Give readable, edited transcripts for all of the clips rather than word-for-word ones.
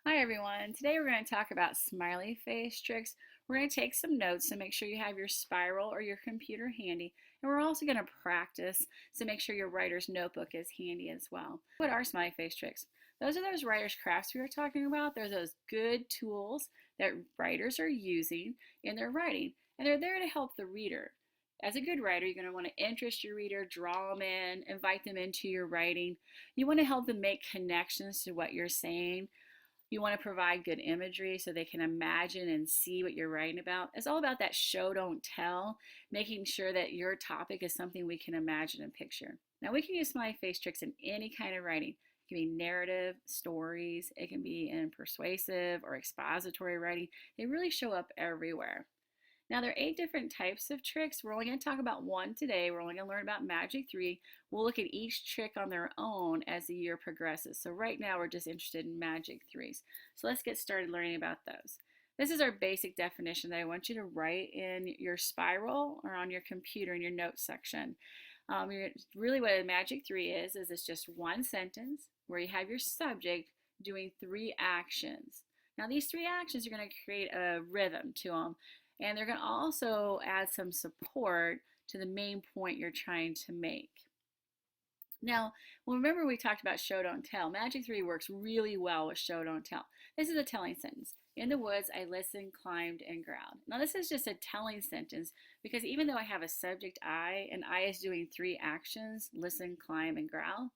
Hi everyone. Today we're going to talk about smiley face tricks. We're going to take some notes, so make sure you have your spiral or your computer handy. And we're also going to practice, so make sure your writer's notebook is handy as well. What are smiley face tricks? Those are those writer's crafts we were talking about. They're those good tools that writers are using in their writing. And they're there to help the reader. As a good writer, you're going to want to interest your reader, draw them in, invite them into your writing. You want to help them make connections to what you're saying. You want to provide good imagery so they can imagine and see what you're writing about. It's all about that show, don't tell, making sure that your topic is something we can imagine and picture. Now, we can use smiley face tricks in any kind of writing. It can be narrative, stories, it can be in persuasive or expository writing. They really show up everywhere. Now, there are 8 different types of tricks. We're only going to talk about one today. We're only going to learn about Magic 3. We'll look at each trick on their own as the year progresses. So right now, we're just interested in Magic 3s. So let's get started learning about those. This is our basic definition that I want you to write in your spiral or on your computer in your notes section. Really what a Magic 3 is it's just one sentence where you have your subject doing 3 actions. Now, these 3 actions are going to create a rhythm to them. And they're going to also add some support to the main point you're trying to make. Now, well, remember we talked about show, don't tell. Magic 3 works really well with show, don't tell. This is a telling sentence. In the woods, I listened, climbed, and growled. Now, this is just a telling sentence because even though I have a subject I, and I is doing 3 actions, listen, climb, and growl,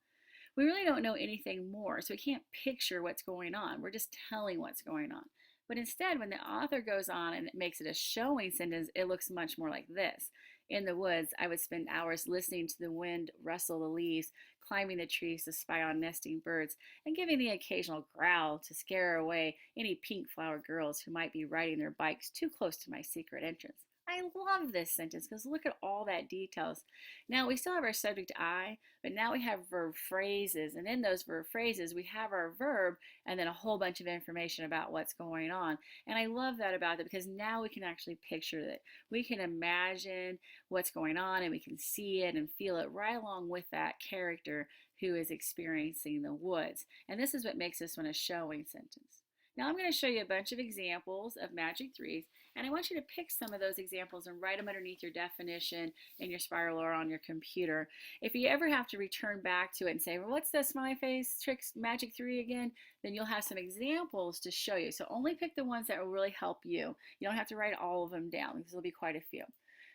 we really don't know anything more, so we can't picture what's going on. We're just telling what's going on. But instead, when the author goes on and makes it a showing sentence, it looks much more like this. In the woods, I would spend hours listening to the wind rustle the leaves, climbing the trees to spy on nesting birds, and giving the occasional growl to scare away any pink flower girls who might be riding their bikes too close to my secret entrance. I love this sentence because look at all that details. Now we still have our subject I, but now we have verb phrases, and in those verb phrases we have our verb and then a whole bunch of information about what's going on. And I love that about it because now we can actually picture it. We can imagine what's going on and we can see it and feel it right along with that character who is experiencing the woods. And this is what makes this one a showing sentence. Now I'm going to show you a bunch of examples of Magic 3s, and I want you to pick some of those examples and write them underneath your definition in your spiral or on your computer. If you ever have to return back to it and say, well, what's the smiley face tricks Magic 3 again? Then you'll have some examples to show you. So only pick the ones that will really help you. You don't have to write all of them down because there'll be quite a few.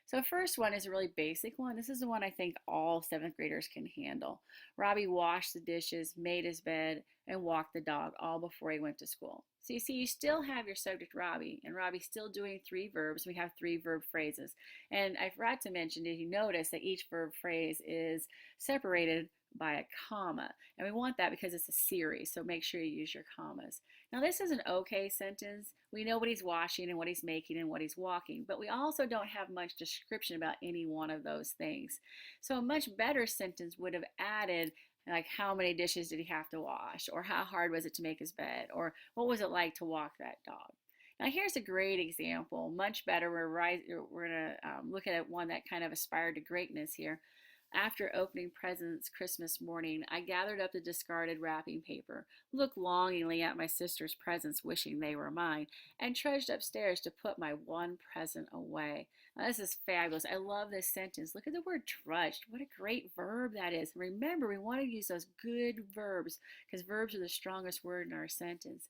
So the first one is a really basic one. This is the one I think all 7th graders can handle. Robbie washed the dishes, made his bed, and walked the dog all before he went to school. So you see, you still have your subject Robbie, and Robbie's still doing 3 verbs. We have 3 verb phrases. And I forgot to mention, did you notice that each verb phrase is separated by a comma? And we want that because it's a series, so make sure you use your commas. Now this is an okay sentence. We know what he's washing and what he's making and what he's walking, but we also don't have much description about any one of those things. So a much better sentence would have added like how many dishes did he have to wash, or how hard was it to make his bed, or what was it like to walk that dog. Now here's a great example, much better. We're going to look at one that kind of aspired to greatness here. After opening presents Christmas morning, I gathered up the discarded wrapping paper, looked longingly at my sister's presents, wishing they were mine, and trudged upstairs to put my one present away. Now, this is fabulous. I love this sentence. Look at the word trudged. What a great verb that is. Remember, we want to use those good verbs because verbs are the strongest word in our sentence.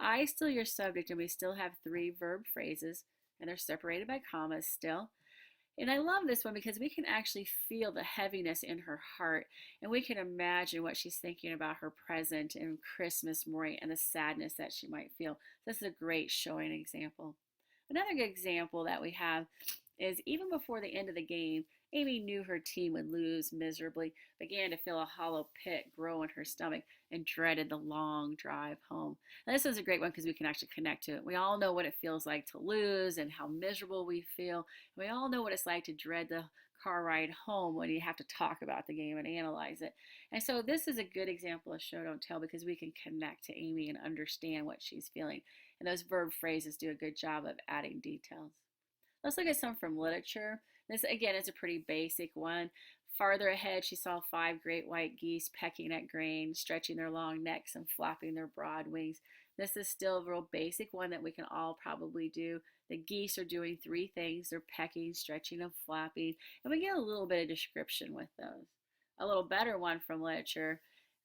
I is still your subject, and we still have 3 verb phrases, and they're separated by commas still. And I love this one because we can actually feel the heaviness in her heart, and we can imagine what she's thinking about her present and Christmas morning and the sadness that she might feel. This is a great showing example. Another good example that we have is even before the end of the game, Amy knew her team would lose miserably, began to feel a hollow pit grow in her stomach, and dreaded the long drive home. Now, this is a great one because we can actually connect to it. We all know what it feels like to lose and how miserable we feel. We all know what it's like to dread the car ride home when you have to talk about the game and analyze it. And so this is a good example of show, don't tell because we can connect to Amy and understand what she's feeling. And those verb phrases do a good job of adding details. Let's look at some from literature. This, again, is a pretty basic one. Farther ahead, she saw 5 great white geese pecking at grain, stretching their long necks and flapping their broad wings. This is still a real basic one that we can all probably do. The geese are doing 3 things. They're pecking, stretching, and flapping. And we get a little bit of description with those. A little better one from literature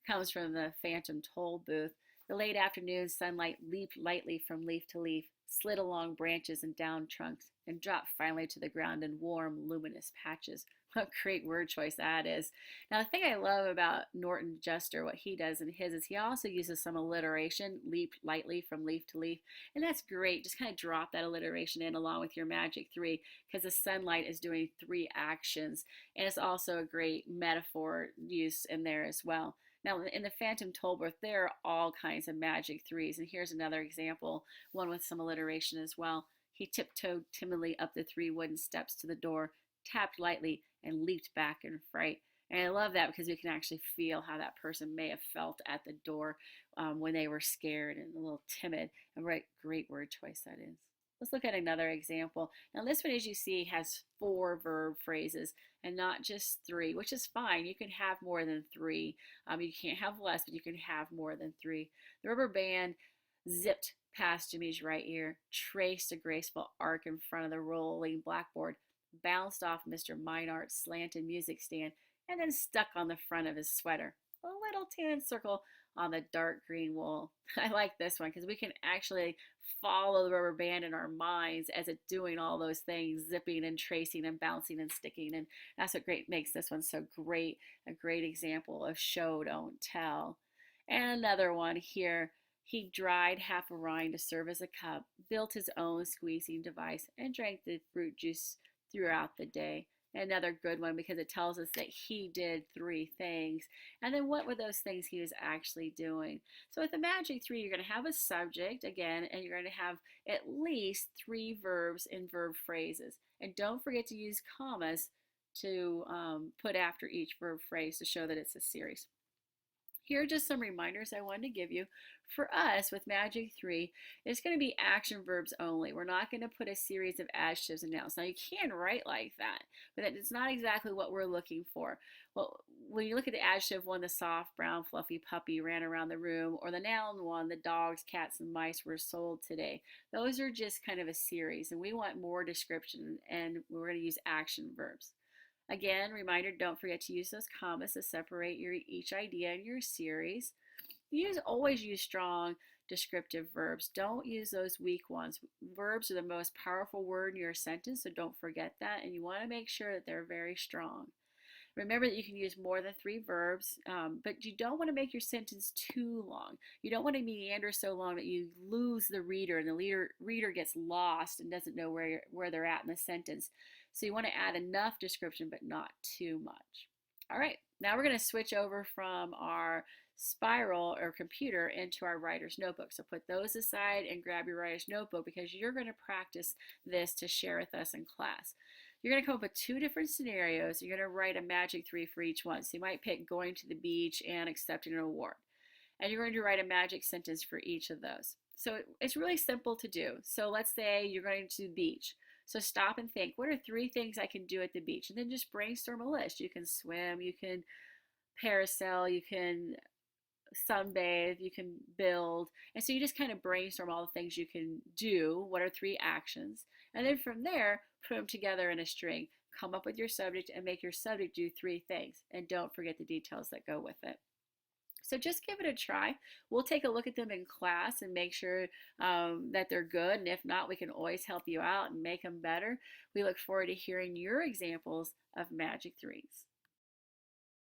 comes from the Phantom Toll booth. The late afternoon sunlight leaped lightly from leaf to leaf, slid along branches and down trunks, and dropped finally to the ground in warm, luminous patches. What great word choice that is. Now, the thing I love about Norton Juster, what he does in his, is he also uses some alliteration, leaped lightly from leaf to leaf. And that's great. Just kind of drop that alliteration in along with your magic 3, because the sunlight is doing 3 actions. And it's also a great metaphor use in there as well. Now, in the Phantom Tollbooth, there are all kinds of magic 3s. And here's another example, one with some alliteration as well. He tiptoed timidly up the 3 wooden steps to the door, tapped lightly, and leaped back in fright. And I love that because we can actually feel how that person may have felt at the door when they were scared and a little timid. And great word choice that is. Let's look at another example. Now this one, as you see, has 4 verb phrases and not just 3, which is fine. You can have more than 3. You can't have less, but you can have more than 3. The rubber band zipped past Jimmy's right ear, traced a graceful arc in front of the rolling blackboard, bounced off Mr. Meinard's slanted music stand, and then stuck on the front of his sweater. A little tan circle on the dark green wool. I like this one because we can actually follow the rubber band in our minds as it's doing all those things, zipping and tracing and bouncing and sticking. And that's what makes this one so great, a great example of show, don't tell. And another one here. He dried half a rind to serve as a cup, built his own squeezing device, and drank the fruit juice throughout the day. Another good one because it tells us that he did 3 things. And then what were those things he was actually doing? So with the magic 3, you're going to have a subject again, and you're going to have at least 3 verbs and verb phrases. And don't forget to use commas to put after each verb phrase to show that it's a series. Here are just some reminders I wanted to give you. For us, with Magic 3, it's going to be action verbs only. We're not going to put a series of adjectives and nouns. Now, you can write like that, but it's not exactly what we're looking for. Well, when you look at the adjective one, the soft, brown, fluffy puppy ran around the room, or the noun one, the dogs, cats, and mice were sold today. Those are just kind of a series, and we want more description, and we're going to use action verbs. Again, reminder, don't forget to use those commas to separate each idea in your series. Always use strong descriptive verbs. Don't use those weak ones. Verbs are the most powerful word in your sentence, so don't forget that. And you want to make sure that they're very strong. Remember that you can use more than 3 verbs, but you don't want to make your sentence too long. You don't want to meander so long that you lose the reader and the reader gets lost and doesn't know where they're at in the sentence. So you want to add enough description, but not too much. All right, now we're going to switch over from our spiral or computer into our writer's notebook. So put those aside and grab your writer's notebook because you're going to practice this to share with us in class. You're going to come up with 2 different scenarios. You're going to write a magic 3 for each one. So you might pick going to the beach and accepting an award. And you're going to write a magic sentence for each of those. So it's really simple to do. So let's say you're going to the beach. So stop and think, what are 3 things I can do at the beach? And then just brainstorm a list. You can swim, you can parasail, you can sunbathe, you can build. And so you just kind of brainstorm all the things you can do. What are 3 actions? And then from there, put them together in a string. Come up with your subject and make your subject do 3 things. And don't forget the details that go with it. So just give it a try. We'll take a look at them in class and make sure that they're good. And if not, we can always help you out and make them better. We look forward to hearing your examples of Magic 3s.